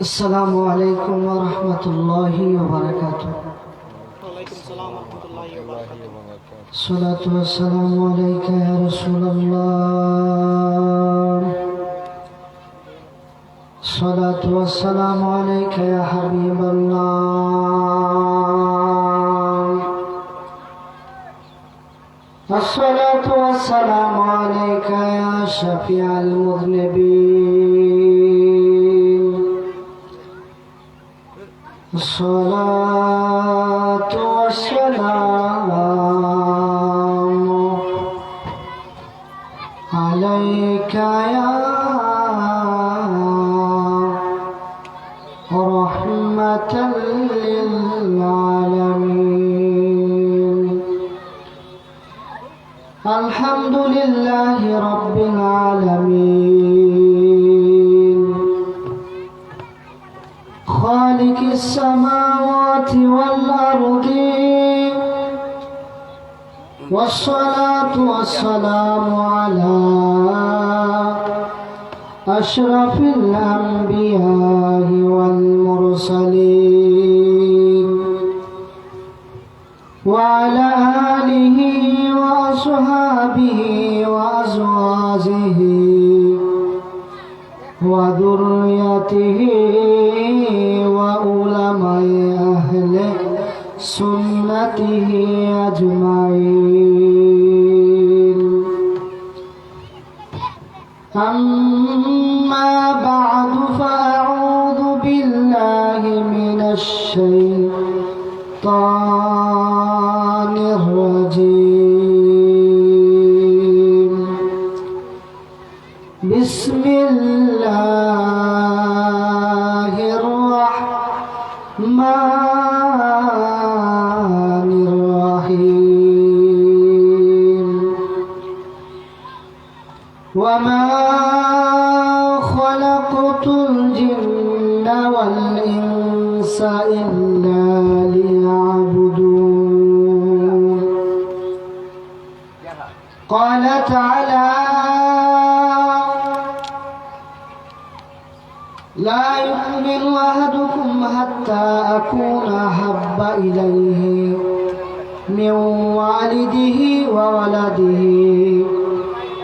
السلام عليكم ورحمة الله وبركاته. وعليكم السلام ورحمة الله وبركاته. الصلاة والسلام عليك يا رسول الله. الصلاة والسلام عليك يا حبيب الله. الصلاة والسلام عليك يا شفيع المذنبين. الصلاة والسلام عليك يا رحمة للعالمين. الحمد لله رب العالمين خالق السماوات والأرض، والصلاة والسلام على أشرف الأنبياء والمرسلين، وعلى آله وأصحابه وأزواجه وذريته وعلماء أهل سنته أجمعين. أما بعد فأعوذ بالله من الشيطان الرجيم. بسم الله الرحمن الرحيم. وما خلقت الجن والإنس إلا ليعبدون. قال تعالى: لا يؤمن أحدكم حتى أكون أحب إليه من والده وولده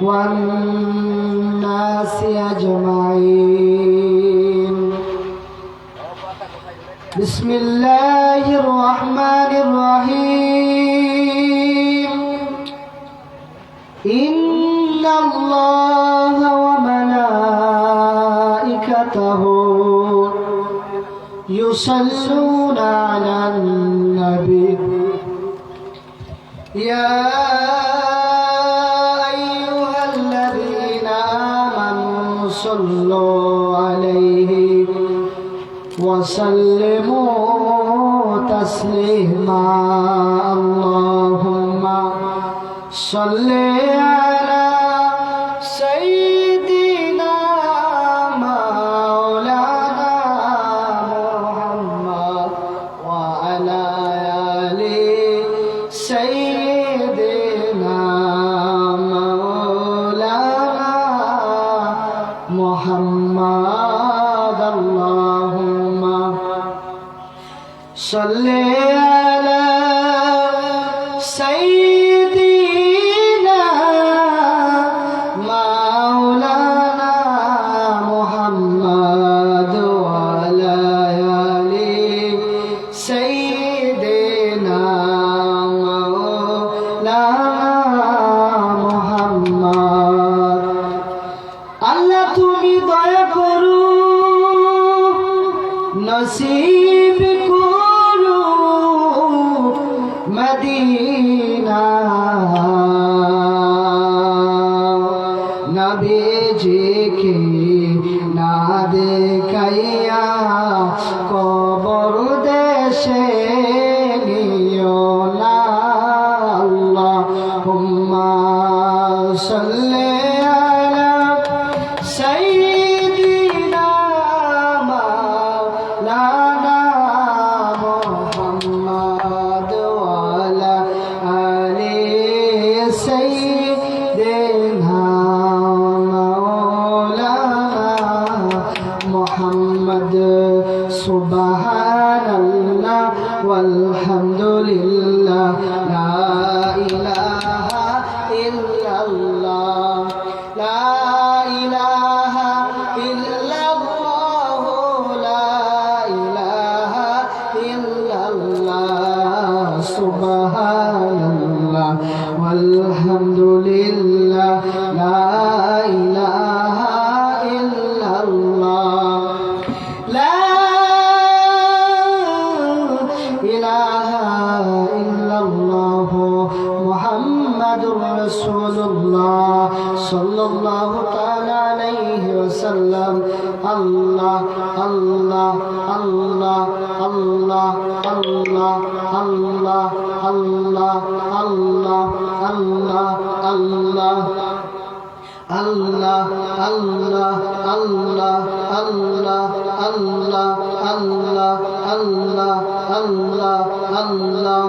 والناس أجمعين. بسم الله الرحمن الرحيم. إن الله وملائكته يصلون على النبي يا أيها الذين آمنوا صلوا عليه وسلموا تسليما. اللهم صل على سيدنا مولانا محمد وعلى آل سيدنا مولانا محمد. اللهم صل على سيدنا مولانا محمد وعلى آل سيدنا مولانا محمد. আল্লাহ তুমি দয়া করো, নসিব করো মদিনা। নবীজিকে না দেখাইয়া কবর দেশে নিও না। আল্লাহুম্মা সাল্লি আলা সাইয়্যিদিনা মাওলানা মুহাম্মদ ওয়া আলা আলি সাইয়্যিদিনা মাওলানা محمد ইল্লাল্লাহ লা ইলাহা ইল্লাল্লাহ লা ইলাহা ইল্লাল্লাহ সুবহানাল্লাহ walhamdulillah la ilaha illallah la ilaha illallah muhammadur rasulullah sallallahu ta'ala alayhi wa sallam allah allah allah allah allah allah allah allah Allah Allah Allah Allah Allah Allah Allah Allah Allah Allah Allah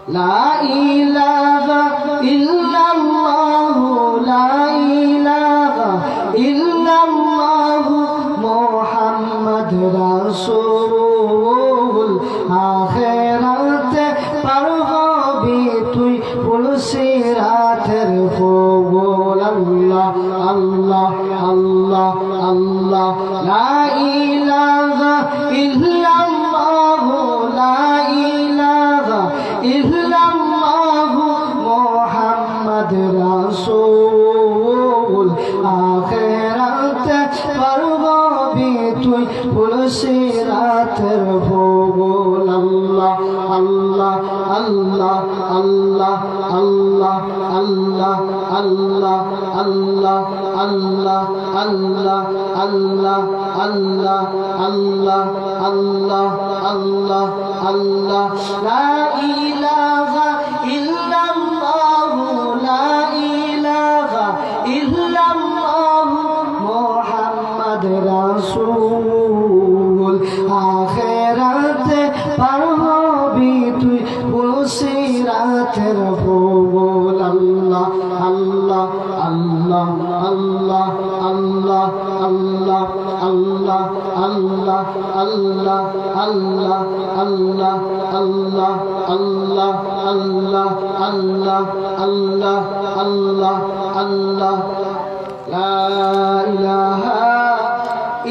La ilaha illallah La ilaha illallah Muhammad Rasul Akhirate par hobi তুই পুলসিরাতের ফবুল আল্লাহ আল্লাহ আল্লাহ আল্লাহ লা ইলাহা ইল্লাল্লাহ লা ইলাহা ইল্লাল্লাহ মুহাম্মদ রাসূল আখিরাতে পারবি তুই পুলসিরাতের ফবুল আল্লাহ আল্লাহ Allah Allah Allah Allah Allah Allah Allah Allah Allah Allah Allah Allah Allah Allah La ilaha illallah La ilaha illallah Muhammad Rasul Akhirate parhobi তুই পুলসিরাতের ফবুল আল্লাহ আল্লাহ আল্লাহ আল্লাহ আল্লাহ আল্লাহ আল্লাহ আল্লাহ আল্লাহ আল্লাহ আল্লাহ আল্লাহ আল্লাহ আল্লাহ আল্লাহ আল্লাহ আল্লাহ আল্লাহ লা ইলাহা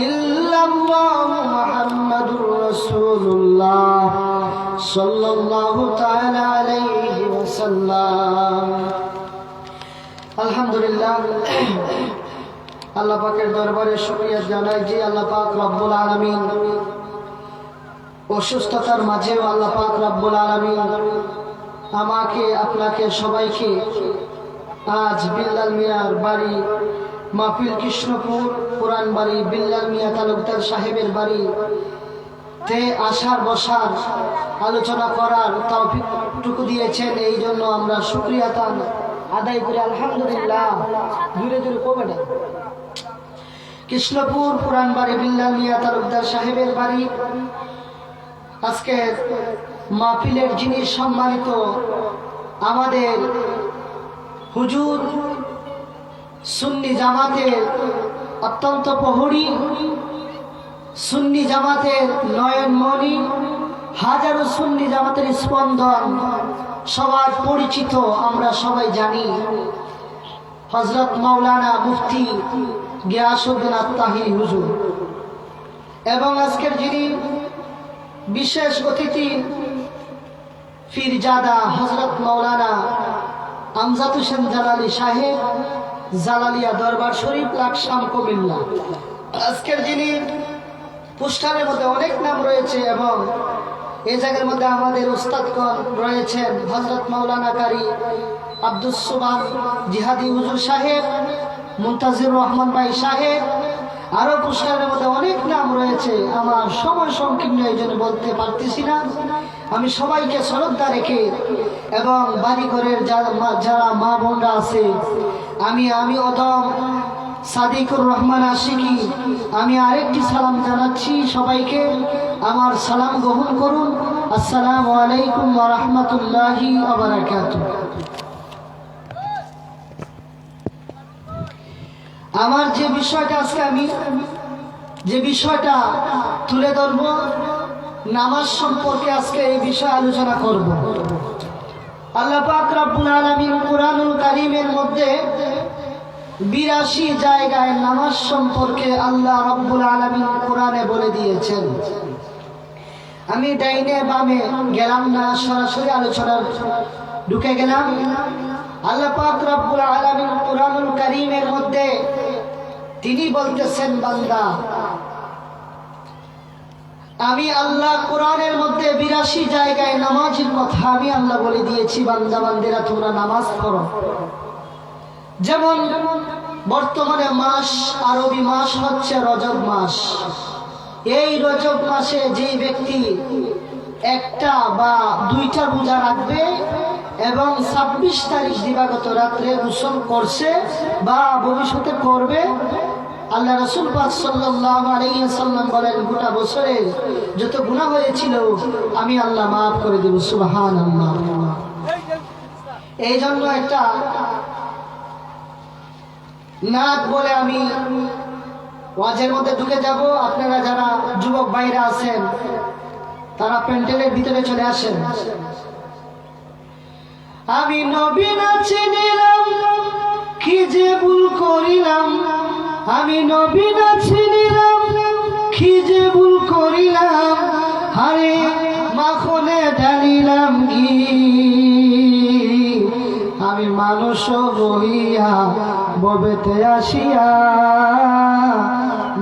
ইল্লাল্লাহ মুহাম্মাদুর রাসূলুল্লাহ সাল্লাল্লাহু তাআলা আলাইহি ওয়াসাল্লাম আলহামদুলিল্লাহ আল্লাহ পাকের দরবারে শুকরিয়া জানাই যে আল্লাহ পাক রব্বুল আলামিন অসুস্থতার মাঝেও আল্লাহ পাক রব্বুল আলামিন আমাকে আপনাকে সবাইকে আজ বিল্লাল মিয়ার বাড়ি মাহফিল কৃষ্ণপুর পুরান বাড়ি বিল্লাল মিয়া তালুকদার সাহেবের বাড়ি তে আসার বসার আলোচনা করার তৌফিকটুকু দিয়েছেন এই জন্য আমরা শুকরিয়া আদায় করি আলহামদুলিল্লাহ দূরে দূরে কবে না কৃষ্ণপুর পুরান বাড়ি বিল্লাল মিয়া তালুকদার সাহেবের বাড়ি আজকে মাহফিলের যিনি সম্মানিত আমাদের হুজুর সুন্নি জামাতের অত্যন্ত প্রহরী সুন্নি জামাতের নয়নমণি হাজারো সুন্নি জামাতের স্পন্দন সবার পরিচিত আমরা সবাই জানি হযরত মাওলানা মুফতি গিয়াসউদ্দিন আত-তাহিরি হুজুর এবং আজকের যিনি বিশেষ অতিথি পীরজাদা হযরত মাওলানা আমজাদ হোসেন জালালী সাহেব জালালিয়া দরবার শরীফ লাকসাম কুমিল্লা আজকের যিনি পোস্টারের মধ্যে অনেক নাম রয়েছে এবং এই জায়গার মধ্যে আমাদের উস্তাদগণ রয়েছেন হযরত মাওলানা কারি আব্দুস সুবহান জিহাদি হুজুর সাহেব মুনতাজির রহমান ভাই সাহেব আরো পোস্টারের মধ্যে অনেক নাম রয়েছে আমার সময় সংকীর্ণ এই জন্য বলতে পারতেছি না আমি সবাইকে শ্রদ্ধা রেখে এবং বাড়িঘরের যারা মা বোনরা আছে আমি অদম সাদিকুর রহমান আশিকি আমি আরেকটি সালাম জানাচ্ছি সবাইকে আমার সালাম গ্রহণ করুন আসসালামু আলাইকুম ওয়া রাহমাতুল্লাহি ওয়া বারাকাতুহু আমার যে বিষয়টা আজকে আমি যে বিষয়টা তুলে ধরব নামাজ সম্পর্কে আজকে এই বিষয়ে আলোচনা করব আল্লাহ পাক রব্বুল আলামিন কুরআনুল কারীমের মধ্যে 82 জায়গায় নামাজ সম্পর্কে আল্লাহ রব্বুল আলামিন কোরআনে বলে দিয়েছেন। আমি ডাইনে বামে গেলাম না, সরাসরি আলোচনা ঢুকে গেলাম। আল্লাহ পাক রব্বুল আলামিন কুরআনুল কারীমের মধ্যে তিনি বলতেছেন, বান্দা আমি আল্লাহ কোরআনের মধ্যে 82 জায়গায় নামাজের কথা আমি আল্লাহ বলে দিয়েছি। বান্দা বান্দিরা তোমরা নামাজ পড়ো। যেমন বর্তমানে মাস, আরবি মাস হচ্ছে রজব মাস। এই রজব মাসে যে ব্যক্তি একটা বা দুইটা রোজা রাখবে এবং 26 তারিখ দিবাগত রাত্রে গোসল করছে বা ভবিষ্যতে করবে, আল্লাহ রাসূল পাক সাল্লাল্লাহু আলাইহি ওয়াসাল্লাম বলেন গোটা বছরে যত গুনাহ হয়েছিল আমি আল্লাহ মাফ করে দেব। সুবহানাল্লাহ। এই জন্য একটা নাত বলে আমি ওয়াজের মধ্যে ঢুকে যাব। আপনারা যারা যুবক ভাইরা আছেন তারা প্যান্ডেলের ভিতরে চলে আসেন। আমি নবী না চিনিলাম, কি যে ভুল করিলাম। আমি নবী না চিনিলাম, কি যে ভুল করিলাম। আরে মাখনে ঢালিলাম ঘি, আমি মানুষ হইয়া ববেতে আসিয়া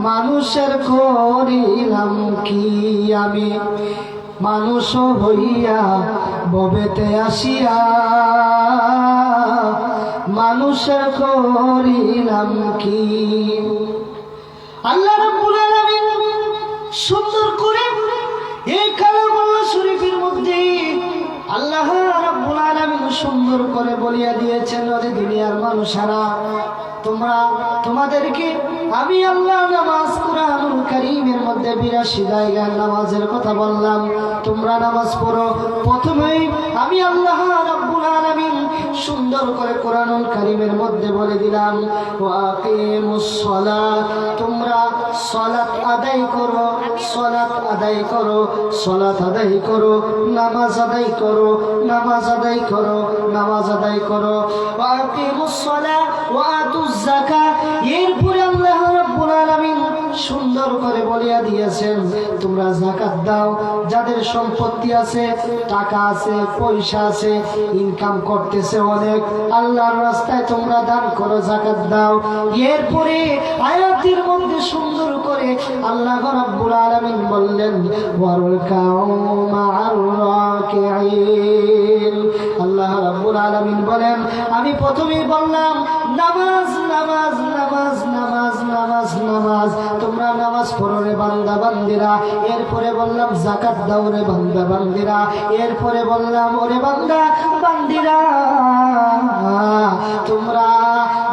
মানুষের করিলাম কি। আমি মানুষ হইয়া ববেতে আসিয়া মানুষের করিলাম কি। আল্লাহ রাব্বুল আলামিন সুন্দর করে এই কালামুল্লাহ শরীফের মধ্যে আল্লাহ রাব্বুল আলামিন সুন্দর করে বলিয়া দিয়েছেন, ওরে দুনিয়ার মানুষেরা তোমরা তোমাদেরকে আমি আল্লাহ নামাজ কুরআনুল কারীমের মধ্যে 82 জায়গায় নামাজের কথা বললাম, তোমরা নামাজ পড়ো। প্রথমেই আমি আল্লাহ রাব্বুল আলামিন সুন্দর করে কুরআনুল কারীমের মধ্যে বলে দিলাম, ওয়া আকিমুস সালাত, তোমরা সালাত আদায় করো, সালাত আদায় করো, সালাত আদায় করো, নামাজ আদায় করো, নামাজ আদায় করো, নামাজ আদায় করো। ওয়া আকিমুস সালাত ওয়া আতুজ যাকাত। এরপরে আল্লাহ রাব্বুল আলামিন সুন্দর করে বলিয়া দিয়েছেন, তোমরা যাকাত দাও। যাদের সম্পত্তি আছে, টাকা আছে, পয়সা আছে, ইনকাম করতেছে অনেক, আল্লাহর রাস্তায় তোমরা দান করো, যাকাত দাও। এরপরে আয়াতের মধ্যে সুন্দর করে আল্লাহ রাব্বুল আলামিন বললেন, ওয়ারকাউ মা'আর রাকিঈন। আল্লাহ রাব্বুল আলামিন বলেন, আমি প্রথমেই বললাম নামাজ নামাজ নামাজ নামাজ নামাজ নামাজ, তোমরা নামাজ পড়ো রে বান্দা বান্দিরা। এরপরে বললাম যাকাত দাও রে বান্দা বান্দিরা। এরপরে বললাম ওরে বান্দা বান্দিরা, তোমরা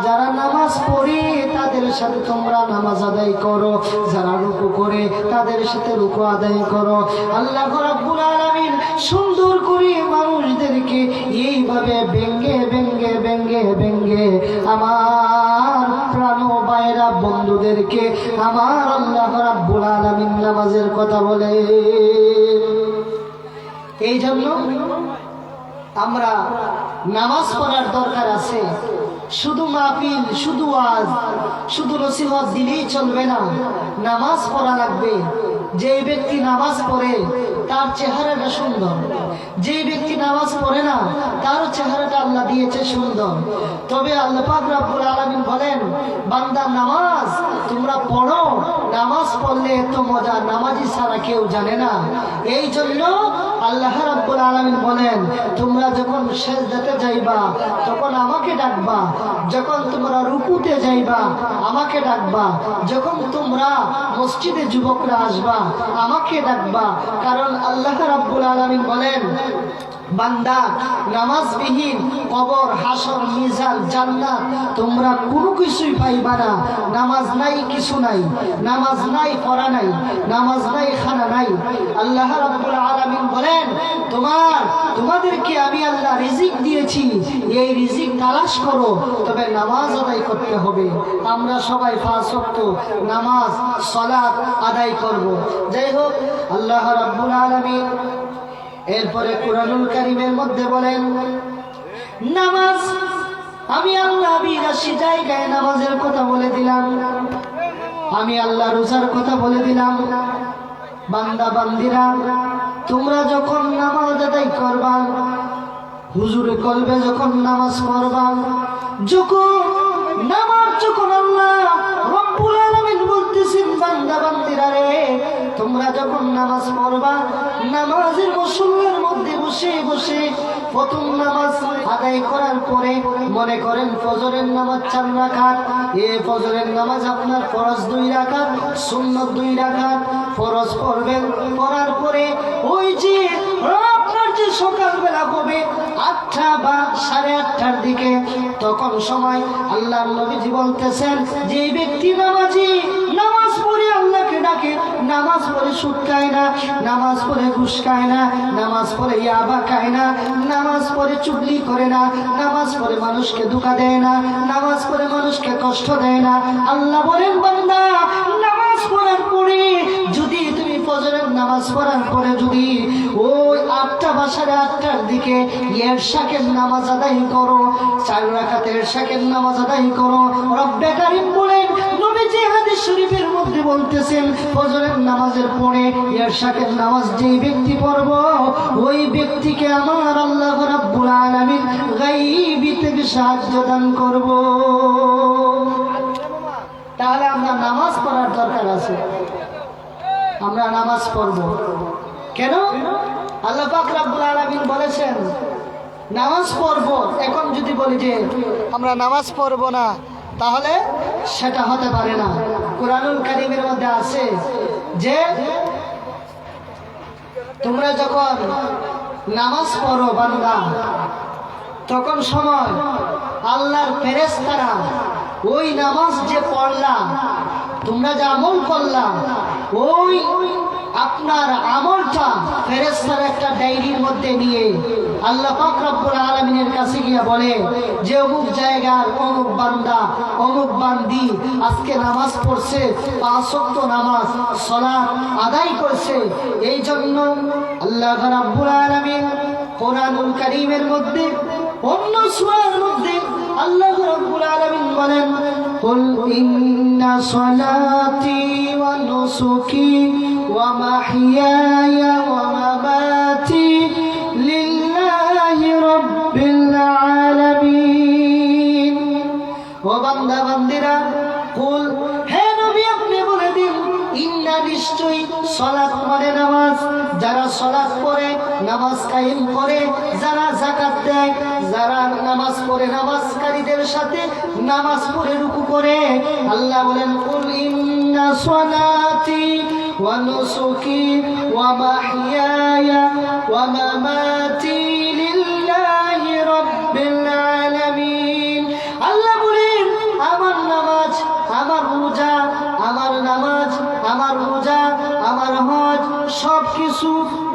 যারা নামাজ পড়ে তাদের সাথে তোমরা নামাজ আদায় করো, যারা রুকু করে তাদের সাথে রুকু আদায় করো। আল্লাহ রাব্বুল আলামিন সুন্দর করে মানুষদেরকে এইভাবে ব্যঙ্গে ব্যঙ্গে ব্যঙ্গে ব্যঙ্গে আমার প্রাণ ভাইরা বন্ধুদেরকে আমার আল্লাহ রাব্বুল আলামিন নামাজের কথা বলে। এই জন্য আমরা নামাজ পড়ার দরকার আছে। শুধু মাহফিল, শুধু ওয়াজ, শুধু নসিহত দিলেই চলবে না, নামাজ পড়া লাগবে। যে ব্যক্তি নামাজ পড়ে তার চেহারাটা সুন্দর, যে ব্যক্তি নামাজ পড়ে না তার চেহারাটা আল্লাহ দিয়েছে সুন্দর। তবে আল্লাহ পাক রব্বুল আলামিন বলেন, বান্দা নামাজ তোমরা পড়ো, নামাজ পড়লে এত মজা নামাজি ছাড়া কেউ জানে না। এই জন্য আল্লাহ রাব্বুল আলামিন বলেন, তোমরা যখন সিজদাতে যাইবা তখন আমাকে ডাকবা, যখন তোমরা রুকুতে যাইবা আমাকে ডাকবা, যখন তোমরা মসজিদে যুবকরা আসবা আমাকে ডাকবা। কারণ আল্লাহ রাব্বুল আলামিন বলেন, বান্দা নামাজবিহীন কবর, হাসর, মিজান, জান্নাত তোমরা কোনো কিছুই পাইবা না। নামাজ নাই, কিছু নাই, নামাজ নাই, পড়া নাই, নামাজ নাই, খানা নাই। আল্লাহ রাব্বুল আলামিন বলেন, তোমাদেরকে আমি আল্লাহ রিজিক দিয়েছি, এই রিজিক তালাশ করো, তবে নামাজ আদায় করতে হবে। আমরা সবাই 5 ওয়াক্ত নামাজ সালাত আদায় করব। যাই হোক, আল্লাহ রাব্বুল আলামিন এরপরে কুরআনুল কারীমের মধ্যে বলেন, নামাজ আমি আল্লাহ 82 জায়গায় নামাজের কথা বলে দিলাম, আমি আল্লাহ রোজার কথা বলে দিলাম। বান্দা বান্দিরা, তোমরা যখন নামাজ আদায় করবা, হুজুরে কলবে যখন নামাজ পড়বা, যখন আল্লাহ রব্বুল আলামিন বলতেছেন বান্দা বান্দিরা রে, তোমরা যখন নামাজ পড়বা, নামাজের মুসল্লার মধ্যে বসে বসে প্রথম নামাজ আদায় করার পরে মনে করেন ফজরের নামাজ 4 রাকাত, ফজরের নামাজ আপনার ফরজ 2 রাকাত, সুন্নত 2 রাকাত, ফরজ পড়বেন। পড়ার পরে ওই যে আপনার যে সকালবেলা হবে 8টা বা 8:30টার দিকে, তখন সময় আল্লাহর নবীজি বলতেছেন যে ব্যক্তি নামাজি, নামাজ পড়ে আল্লাহকে ডাকে, নামাজ পড়ে সুদ খায় না, নামাজ পড়ে ঘুষ খায় না, নামাজ পড়ে ইয়াবা খায় না, নামাজ পড়ে চুগলি করে না, নামাজ পড়ে মানুষকে ধোঁকা দেয় না, নামাজ পড়ে মানুষকে কষ্ট দেয় না। আল্লাহ বলেন বান্দা, নামাজ পড়ার পরে যদি তুমি ফজরের নামাজ পড়ার পরে যদি ওই 8টা বা 8:30টার দিকে ইশাকের নামাজ আদায় করো, 4 রাকাতের ইশাকের নামাজ আদায় করো, রব্বে কারীম বলেন, নবীজি হাদিস শরীফের মধ্যে বলতেছেন ফজরের নামাজের পরে ইশাকের নামাজ যেই ব্যক্তি পড়ব, ওই ব্যক্তিকে আমার আল্লাহ রাব্বুল আলামিন গায়বী থেকে সাহায্য দান করব। তাহলে আমরা নামাজ পড়ার দরকার আছে, আমরা নামাজ পড়ব কেন? আল্লাহ পাক রব্বুল আলামিন বলেছেন নামাজ পড়ব। এখন যদি বলি যে আমরা নামাজ পড়ব না, তাহলে সেটা হতে পারে না। কুরআনুল কারীমের মধ্যে আছে যে তোমরা যখন নামাজ পড়ো বান্দা, তখন সময় আল্লাহর ফেরেশতারা ওই নামাজ যে পড়লা, তোমরা যে আমল করলা, ওই আপনার আমলটা ফেরেশতারা একটা ডায়েরির মধ্যে নিয়ে আল্লাহ পাক রব্বুল আলামিনের কাছে গিয়ে বলে যে অমুক জায়গার অমুক বান্দা অমুক বান্দি আজকে নামাজ পড়ছে, 5 ওয়াক্ত নামাজ সালাত আদায় করছে। এই জন্য আল্লাহ রাব্বুল আলামিন কোরআনুল কারীমের মধ্যে অন্য সূরার মধ্যে আল্লাহ রাব্বুল আলামিন বলেন, কুল ইন্না সালাতি ওয়া নুসুকি ওয়া মাহইয়ায়া ওয়া মামাতি লিল্লাহি রাব্বিল আলামিন। ও বান্দা বান্দিরা, কুল, হে নবী আপনি বলে দিন, ইন্না নিশ্চয়ই সালাত মানে নামাজ, যারা সালাত পড়ে নামাজ কায়েম করে, যারা যাকাত দেয়, যারা নামাজ পড়ে নামাজকারীদের সাথে নামাজ পড়ে রুকু করে, আল্লাহ বলেন কুল ইন্না সালাতি ওয়া নুসুকি ওয়া মাহইয়ায়া ওয়া মামাতি লিল্লাহি রাব্বিল আলামিন। আল্লাহ বলেন আমার নামাজ, আমার রোজা, আমার নামাজ, আমার রোজা, আমার হজ, সবকিছু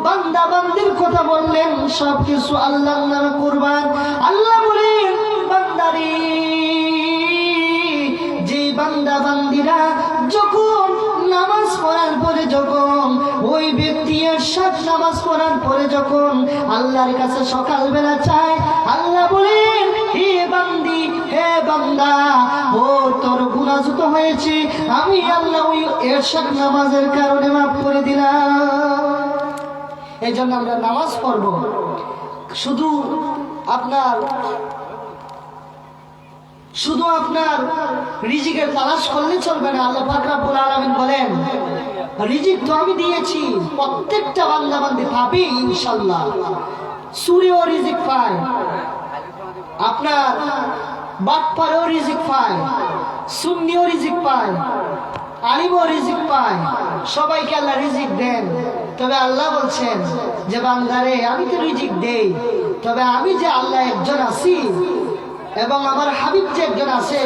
বান্দা বান্দির কথা বললেন, সবকিছু আল্লাহর নামে কুরবান। আল্লাহ বলেন বান্দারে, যে বান্দা বান্দিরা যখন নামাজ পড়ার পরে, যখন ওই ব্যক্তি সাত নামাজ পড়ার পরে যখন আল্লাহর কাছে সকালবেলা চায়, আল্লাহ বলেন হে বান্দি, হে বান্দা, ও তোর গুনাহ যত হয়েছে আমি আল্লাহ ওই এরশাদ নামাজের কারণে মাফ করে দিলাম। এই জন্য আমরা নামাজ পড়ব। শুধু আপনার রিজিকের তালাশ করলে চলবে না। আল্লাহ পাক রব্বুল আলামিন বলেন রিজিক তো আমি দিয়েছি, প্রত্যেকটা বান্দা বান্দি পাবে ইনশাআল্লাহ। সূরেও রিজিক পায়, আপনার বাটপারেও রিজিক পায়, সুন্নিও রিজিক পায়, আলিমও রিজিক পায়, সবাইকে আল্লাহ রিজিক দেন। তবে আল্লাহ বলছেন যে বান্দারে আমি তো রিজিক দেই, তবে আমি যে আল্লাহ একজন আছি এবং আমার হাবিব যে একজন আছে,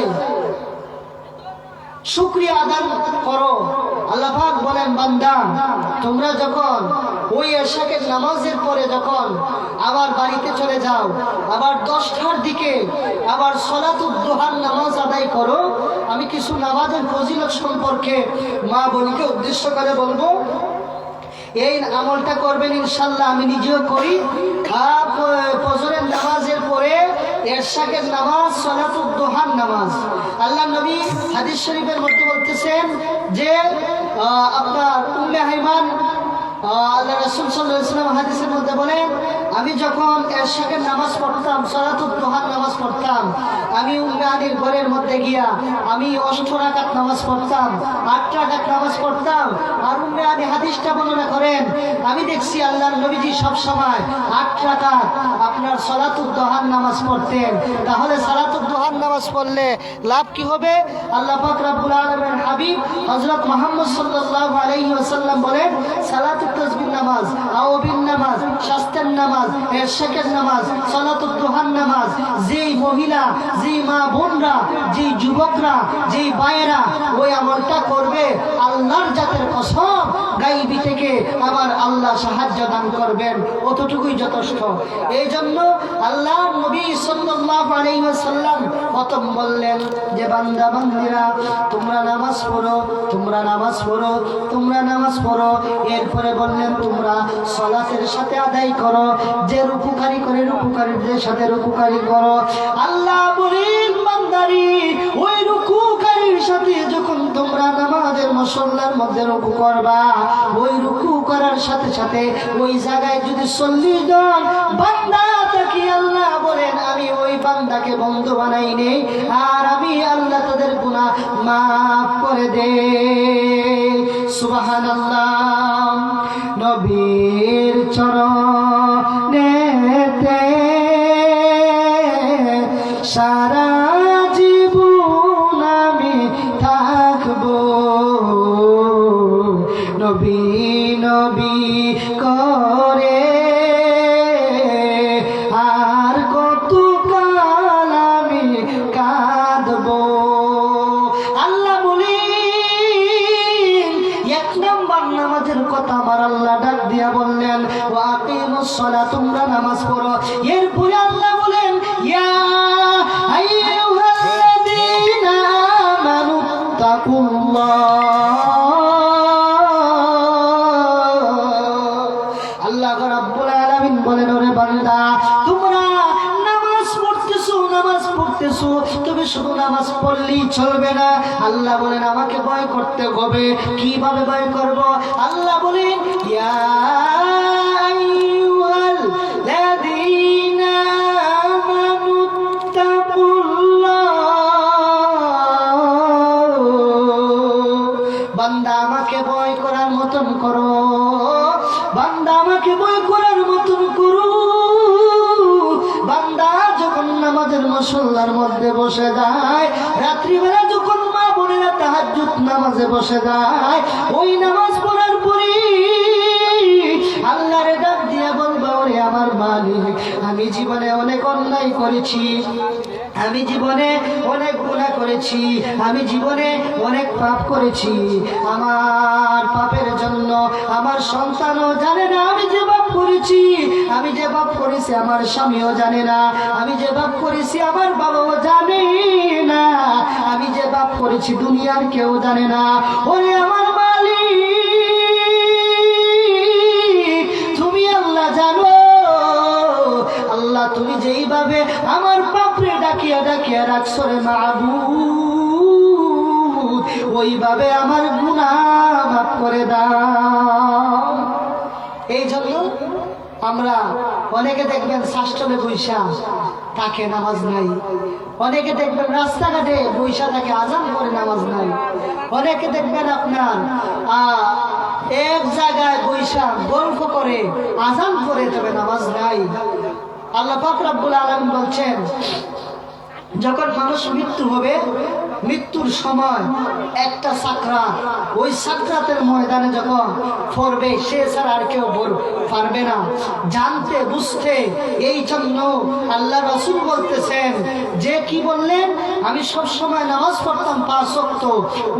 শুকরিয়া আদায় করো। আল্লাহ পাক বলেন বান্দা তোমরা যখন ওই এশাকের নামাজের পরে যখন আবার বাড়িতে চলে যাও, আবার 10টার দিকে আবার সলাতুদ দুহার নামাজ আদায় করো। আমি কিছু নামাজের ফজিলত সম্পর্কে মা বোনকে উদ্দেশ্য করে বলবো, এই আমলটা করবেন ইনশাআল্লাহ। আমি নিজেও করি। ফজরের নামাজের পরে এরশাকের নামাজ সালাতুদ দুহার নামাজ। আল্লাহ নবী হাদিস শরীফের মধ্যে বলতেছেন যে আপনার উম্মে হাইমান আল্লাহ রাসূল সাল্লাল্লাহু আলাইহি ওয়াসাল্লাম হাদিসের মধ্যে বলেন, আমি যখন এরশাকের নামাজ পড়তাম, সালাতুদ দুহার নামাজ পড়তাম, আমি উম্মে হানির ঘরের মধ্যে গিয়া আমি 8 রাকাত নামাজ পড়তাম, 8 রাকাত নামাজ পড়তাম। আর উম্মে হানি হাদিসটা বর্ণনা করেন, আমি দেখছি আল্লাহর নবীজি সব সময় 8 রাকাত আপনার সালাতুদ দুহার নামাজ পড়তেন। তাহলে সালাতুদ দুহার নামাজ পড়লে লাভ কি হবে? আল্লাহ পাক রব্বুল আলামিনের হাবিব হযরত মুহাম্মদ সাল্লাল্লাহু আলাইহি ওয়াসাল্লাম বলেন, সালাতুত তাসবিহ নামাজ, আওয়াবিন নামাজ, শাস্তের নামাজ, এরশাকের নামাজ, সালাতুদ দুহার নামাজ, যেই মহিলা, যেই মা বোনরা, যেই যুবকরা, যেই ভাইয়েরা ওই আমলটা করবে, আল্লাহর জাতের কসম গায়বী থেকে আমার আল্লাহ সাহায্য দান করবেন, অতটুকুই যথেষ্ট। এই জন্য আল্লাহর নবী সাল্লাল্লাহু আলাইহি ওয়াসাল্লাম প্রথম বললেন যে বান্দা বান্দীরা তোমরা নামাজ পড়ো, তোমরা নামাজ পড়ো, তোমরা নামাজ পড়ো। এরপরে বললেন তোমরা সালাতের সাথে আদায় করো, যে রুকুকারী করে রুকুকারীদের সাথে রুকুকারী করো। আল্লাহ বলেন বান্দারি ওই রুকুকারীর সাথে যখন তোমরা নামাজের মুসল্লার মধ্যে রুকু করবা, ওই রুকু করার সাথে সাথে ওই জায়গায় যদি 40 জন বান্দা থাকি, আল্লাহ বলেন আমি ওই বান্দাকে বন্ধু বানাই নেই, আর আমি আল্লাহ তাদের গুনাহ মাফ করে দেই। সুবহানাল্লাহ। নবীর চরণেতে সারা জীবন আমি থাকবো, নবী নবী করে আর কত কাল আমি কাঁদবো। আল্লাহ বলেন 1 নম্বর নামাজের কথা আমার আল্লাহ ডাক দিয়া বললেন, ওয়া আকিমুস সালাত, তোমরা নামাজ পড়ো। এরপরে আল্লাহ বলেন, ইয়া আইয়ুহাল্লাযীনা আমানু তাকুল্লাহ। আল্লাহ রাব্বুল আলামিন বলেন, ওরে বান্দা তোমরা নামাজ পড়তেছো, নামাজ পড়তেছো, তুমি শুধু নামাজ পড়লেই চলবে না। আল্লাহ বলেন আমাকে ভয় করতে হবে। কিভাবে ভয় করব? আল্লাহ বলেন, ইয়া আইয়ুহাল্লাযীনা আমানু তাকুল্লাহ। বান্দা আমাকে ভয় করার মতন করো, বান্দা আমাকে ভয় করার মতন করো। বান্দা যখন নামাজের মুসল্লার মধ্যে বসে যায়, রাত্রিবেলা যখন মা বোনেরা তাহাজ্জুদ নামাজে বসে যায়, ওই নামাজ পড়ার পরে আল্লাহরে ডাক দিয়া বলবা, ওরে আমার মালিক, আমি জীবনে অনেক অন্যায় করেছি, আমি জীবনে অনেক গুনাহ করেছি, আমি জীবনে অনেক পাপ করেছি। আমার পাপের জন্য আমার সন্তানও জানে না আমি যে পাপ করেছি, আমি যে পাপ করেছি আমার স্বামীও জানে না, আমি যে পাপ করেছি আমার বাবাও জানে না, আমি যে পাপ করেছি দুনিয়ার কেউ জানে না। ওরে আমার মালিক, তুমি আল্লাহ জানো। আল্লাহ তুমি যেইভাবে আমার পাপরে ডাকিয়া ডাকিয়া রাখছো রে মাবুদ, ওইভাবে আমার গুনাহ মাফ করে দাও। এই জন্য আমরা অনেকে দেখবেন শাস্ত্রে বৈশা তাকে নামাজ নাই, অনেকে দেখবেন রাস্তাঘাটে বৈশা তাকে আজান করে নামাজ নাই, অনেকে দেখবেন আপনার এক জায়গায় বৈশা গল্প করে আজান করে তবে নামাজ নাই। আল্লাহ পাক রব্বুল আলামিন বলছেন, যখন মানুষ মৃত্যু হবে, মৃত্যুর সময় একটা সাকরাত, ওই সাকরাতের ময়দানে যখন পড়বে, সে ছাড়া আর কেউ পারবে না জানতে বুঝতে। এই জন্য আল্লাহ রাসূল বলতেছেন যে কি বললেন, আমি সব সময় নামাজ পড়তাম 5 ওয়াক্ত,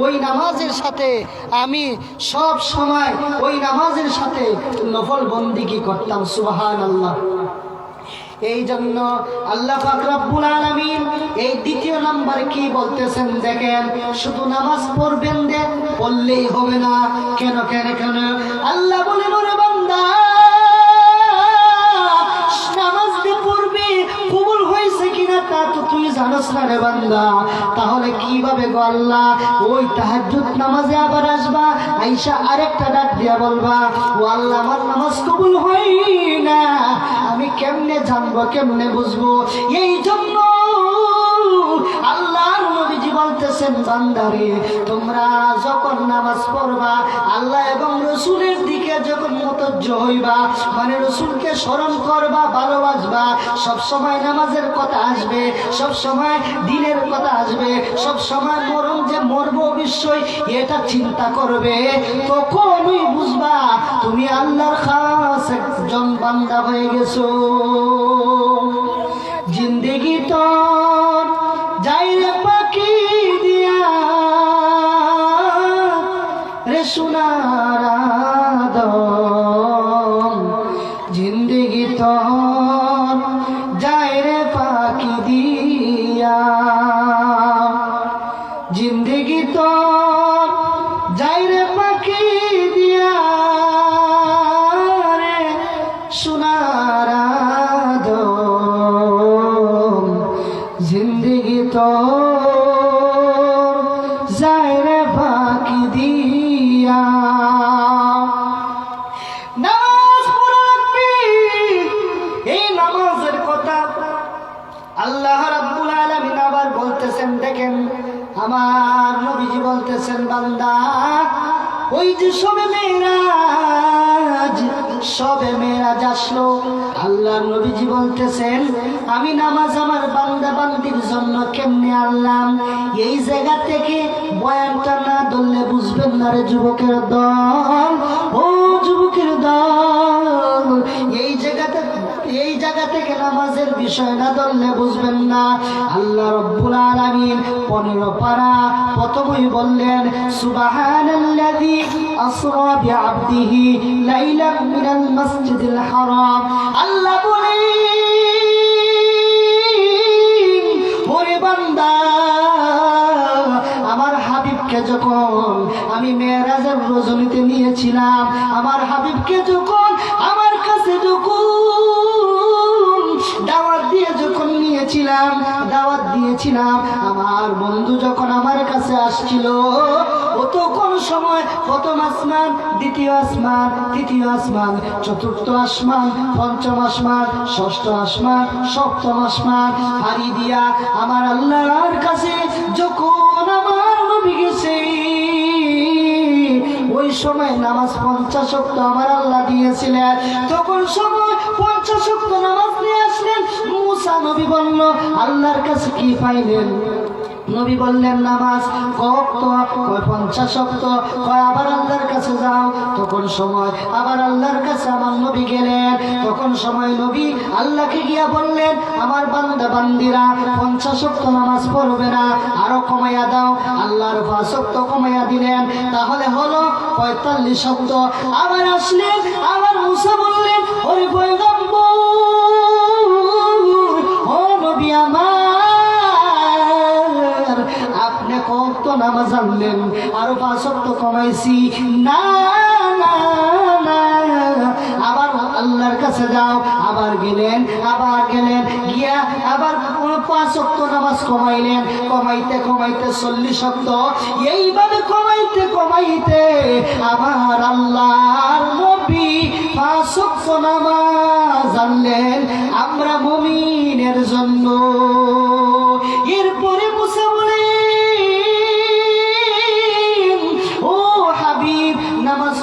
ওই নামাজের সাথে আমি সব সময় ওই নামাজের সাথে নফল বন্দেগী করতাম। সুবহানাল্লাহ। এই জন্য আল্লাহ পাক রব্বুল আলামিন এই 2য় নাম্বার কি বলতেছেন দেখেন, শুধু নামাজ পড়বেন দে পড়লেই হবে না। কেন কেন কেন? আল্লাহ বলেন, ওরে বান্দা নামাজ দিয়ে পড়বে, কবুল হয়েছে কিনা জানোস না রে বান্দা, তাহলে কিভাবে গো আল্লাহ ওই তাহাজ্জুদ নামাজে আবার আসবা, আইসা আরেকটা ডাক দিয়া বলবা ও আল্লাহ আমার নামাজ কবুল হয় না, আমি কেমনে জানবো, কেমনে বুঝবো? এই জন্য আল্লাহর নবীজি বলতেছেন, বান্দারে তোমরা যখন নামাজ পড়বা, আল্লাহ এবং রসুলের দিকে যখন মুতজ্জ হইবা, মানে রসুলকে স্মরণ করবা, ভালোবাসবা, সব সময় নামাজের কথা আসবে, সব সময় দিনের কথা আসবে, সব সময় মরণ যে মরবো অবশ্যই এটা চিন্তা করবে, তখনই বুঝবা তুমি আল্লাহর খাস একজন বান্দা হয়ে গেছো। জিন্দেগি তো যাই রে পাখি দিয়া রে সোনার আদম, জিন্দেগি তো যাই রে পাখি দিয়া, জিন্দেগি তো যাই রে পাখি দিয়া রে সোনার আদম, জিন্দেগি তো যায় রে ফাঁকি দিয়া। নামাজ পড়া লাগবে, এই নামাজের কথা আল্লাহ রাব্বুল আলামিন আবার বলতেছেন। দেখেন আমার নবীজি বলতেছেন, বান্দা ওই যে সবে মেরাজ আসলো, আল্লাহ নবীজি বলতেছেন আমি নামাজ আমার বান্দা বান্দির জন্য কেমনে আনলাম, এই জায়গা থেকে বয়ানটা না ধরলে বুঝবেন না রে যুবকের দল, ও যুবকের দল, এই জায়গা থেকে নামাজের বিষয় না ধরলে বুঝবেন না। আল্লাহ রাব্বুল আলামিন 15 পারা প্রথমেই বললেন সুবহানাল্লাযী আসরা বিআবদিহি লাইলাম মিনাল মাসজিদিল হারাম। আল্লাহ বলেন ওরে বান্দা, আমার হাবিবকে যখন আমি মেরাজের রজনীতে নিয়েছিলাম, আমার হাবিবকে যখন আমার কাছে যখন দাওয়াত দিয়েছিলাম, আমার বন্ধু যখন আমার কাছে আসছিল, ও তখন সময় প্রথম আসমান, দ্বিতীয় আসমান, তৃতীয় আসমান, চতুর্থ আসমান, পঞ্চম আসমান, ষষ্ঠ আসমান, সপ্তম আসমান হারি দিয়া আমার আল্লাহর কাছে যখন আমার নবী গেছে, ওই সময় নামাজ 50 ওয়াক্ত আমার আল্লাহ দিয়েছিলেন। তখন সময় 50 ওয়াক্ত নামাজ নিয়ে আসলেন। মুসা নবী বলল আল্লাহর কাছে কি পাইলেন? নবী বললেন নামাজ। কত? 50 ওয়াক্ত। আবার আল্লাহর কাছে যাও। তখন সময় আবার আল্লাহর কাছে আমার নবী গেলেন। তখন সময় নবী আল্লাহকে গিয়া বললেন আমার বান্দা বান্দিরা 50 ওয়াক্ত নামাজ পড়বে না, আরো কমাইয়া দাও। আল্লাহর 5 ওয়াক্ত কমাইয়া দিলেন, তাহলে হলো 45 ওয়াক্ত। আবার আসলেন, আবার মুসা বললেন ওরে পয়গম্বর, ও নবী আমার, আপনি কত নামাজ আনলেন? আরো 5 ওয়াক্ত কমাইছি। না না না, আবার আল্লাহর কাছে যাও। আবার গেলেন গিয়া আবার 5 ওয়াক্ত নামাজ কমাইলেন। কমাইতে 40 ওয়াক্ত। এইভাবে কমাইতে আমার আল্লাহর নবী 5 ওয়াক্ত নামাজ আনলেন আমরা মুমিনের জন্য। এরপরে মুসা বলে ও হাবিব, নামাজ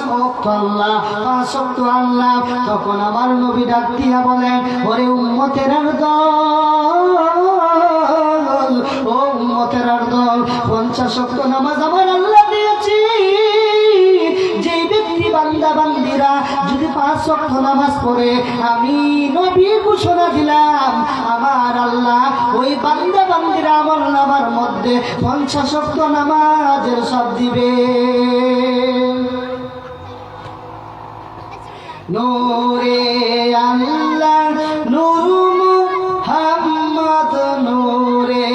আল্লাহ 5 ওয়াক্ত আল্লাহ। তখন আমার নবী ডাক দিয়া বলেন ওরে উম্মতের দল, ও উম্মতের দল, 50 ওয়াক্ত নামাজ আমার আল্লাহ দিয়েছি। যেই ব্যক্তি বান্দা বান্দিরা যদি 5 ওয়াক্ত নামাজ পড়ে, আমি নবী ঘোষণা দিলাম আমার আল্লাহ ওই বান্দা বান্দিরা আমার নামার মধ্যে 50 ওয়াক্ত নামাজের সব দিবে। নূরে আল্লাহ নূর মুহাম্মদ, নূরে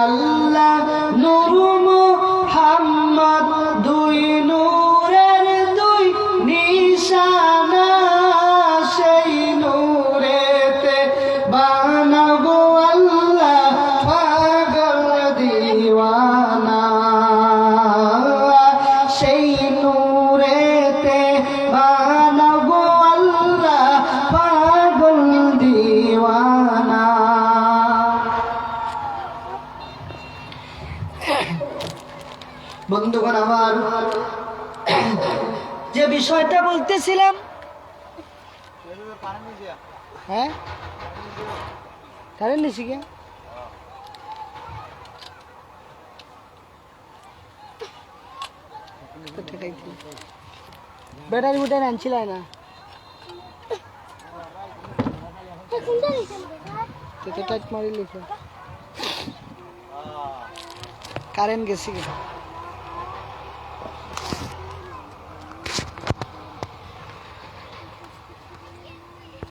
আল্লাহ নূর মুহাম্মদ, দুই নূরের দুই নিশানা, সেই নূরেতে বানাবো আল্লাহ দেওয়ানা, সেই নূরেতে বানাবো আল্লাহ পাগল দিওয়ানা। বন্ধুগণ আমার, যে বিষয়টা বলতেছিলাম, হ্যাঁ কারেন্ট নিছি কে ব্যাটারি বুটারি আনছিল না, টাইট মারি লিখে কারেন্ট গেছি।